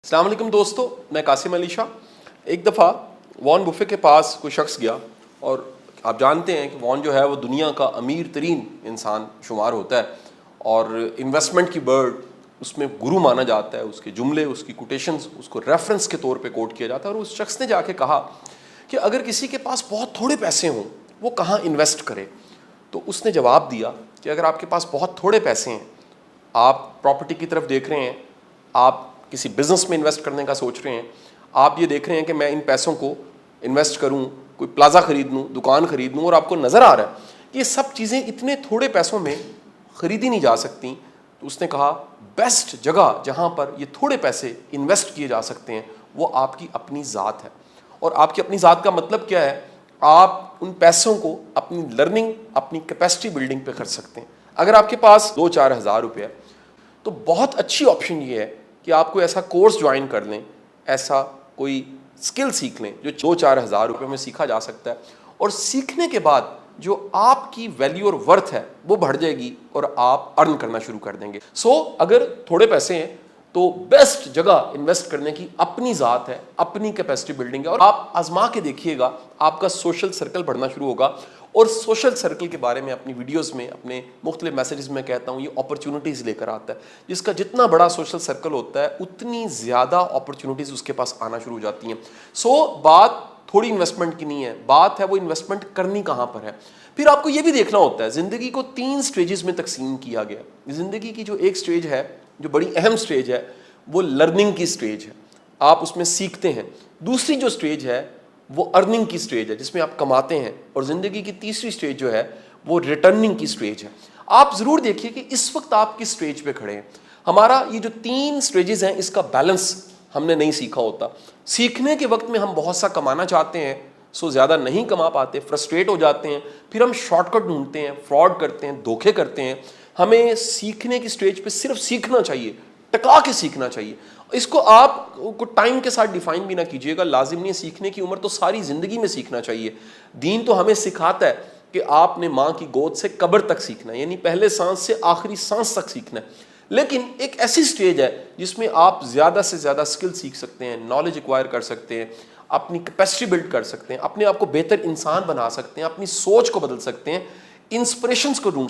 अस्सलाम वालेकुम दोस्तों, मैं कासिम अली शाह। एक दफ़ा वॉरेन बुफे के पास कोई शख्स गया और आप जानते हैं कि वॉरेन जो है वो दुनिया का अमीर तरीन इंसान शुमार होता है और इन्वेस्टमेंट की बर्ड उसमें गुरु माना जाता है। उसके जुमले, उसकी कोटेशंस उसको रेफरेंस के तौर पे कोट किया जाता है। और उस शख्स ने जाके कहा कि अगर किसी के पास बहुत थोड़े पैसे हों वो कहाँ इन्वेस्ट करे। तो उसने जवाब दिया कि अगर आपके पास बहुत थोड़े पैसे हैं, आप प्रॉपर्टी की तरफ देख रहे हैं, आप किसी बिजनेस में इन्वेस्ट करने का सोच रहे हैं, आप ये देख रहे हैं कि मैं इन पैसों को इन्वेस्ट करूं, कोई प्लाजा खरीद लूं, दुकान खरीद लूं, और आपको नज़र आ रहा है कि ये सब चीज़ें इतने थोड़े पैसों में खरीदी नहीं जा सकती। तो उसने कहा बेस्ट जगह जहां पर ये थोड़े पैसे इन्वेस्ट किए जा सकते हैं वो आपकी अपनी ज़ात है। और आपकी अपनी ज़ात का मतलब क्या है? आप उन पैसों को अपनी लर्निंग, अपनी कैपेसिटी बिल्डिंग पे कर सकते हैं। अगर आपके पास 2-4 हज़ार रुपये तो बहुत अच्छी ऑप्शन ये है कि आप कोई ऐसा कोर्स ज्वाइन कर लें, ऐसा कोई स्किल सीख लें जो 2-4 हज़ार रुपये में सीखा जा सकता है। और सीखने के बाद जो आपकी वैल्यू और वर्थ है वो बढ़ जाएगी और आप अर्न करना शुरू कर देंगे। अगर थोड़े पैसे हैं तो बेस्ट जगह इन्वेस्ट करने की अपनी ज़ात है, अपनी कैपेसिटी बिल्डिंग है। और आप आजमा के देखिएगा, आपका सोशल सर्कल बढ़ना शुरू होगा। और सोशल सर्कल के बारे में अपनी वीडियोस में, अपने मुख्तलिफ मैसेजेस में कहता हूँ, ये अपॉर्चुनिटीज़ लेकर आता है। जिसका जितना बड़ा सोशल सर्कल होता है उतनी ज़्यादा अपॉर्चुनिटीज़ उसके पास आना शुरू हो जाती हैं। बात थोड़ी इन्वेस्टमेंट की नहीं है, बात है वो इन्वेस्टमेंट करनी कहाँ पर है। फिर आपको ये भी देखना होता है, ज़िंदगी को 3 स्टेजेस में तकसीम किया गया। ज़िंदगी की जो एक स्टेज है, जो बड़ी अहम स्टेज है, वो लर्निंग की स्टेज है, आप उसमें सीखते हैं। दूसरी जो स्टेज है वो अर्निंग की स्टेज है, जिसमें आप कमाते हैं। और ज़िंदगी की तीसरी स्टेज जो है वो रिटर्निंग की स्टेज है। आप ज़रूर देखिए कि इस वक्त आप किस स्टेज पे खड़े हैं। हमारा ये जो 3 स्टेजेस हैं इसका बैलेंस हमने नहीं सीखा होता। सीखने के वक्त में हम बहुत सा कमाना चाहते हैं, ज़्यादा नहीं कमा पाते, फ्रस्ट्रेट हो जाते हैं, फिर हम शॉर्टकट ढूंढते हैं, फ्रॉड करते हैं, धोखे करते हैं। हमें सीखने की स्टेज पे सिर्फ सीखना चाहिए, टका के सीखना चाहिए। इसको आप को टाइम के साथ डिफाइन भी ना कीजिएगा। लाजिम नहीं है, सीखने की उम्र तो सारी ज़िंदगी में सीखना चाहिए। दीन तो हमें सिखाता है कि आपने माँ की गोद से कब्र तक सीखना है, यानी पहले सांस से आखिरी सांस तक सीखना है। लेकिन एक ऐसी स्टेज है जिसमें आप ज़्यादा से ज़्यादा स्किल सीख सकते हैं, नॉलेज एक्वायर कर सकते हैं, अपनी कैपेसिटी बिल्ड कर सकते हैं, अपने आप को बेहतर इंसान बना सकते हैं, अपनी सोच को बदल सकते हैं, इंस्पिरेशंस को ढूंढ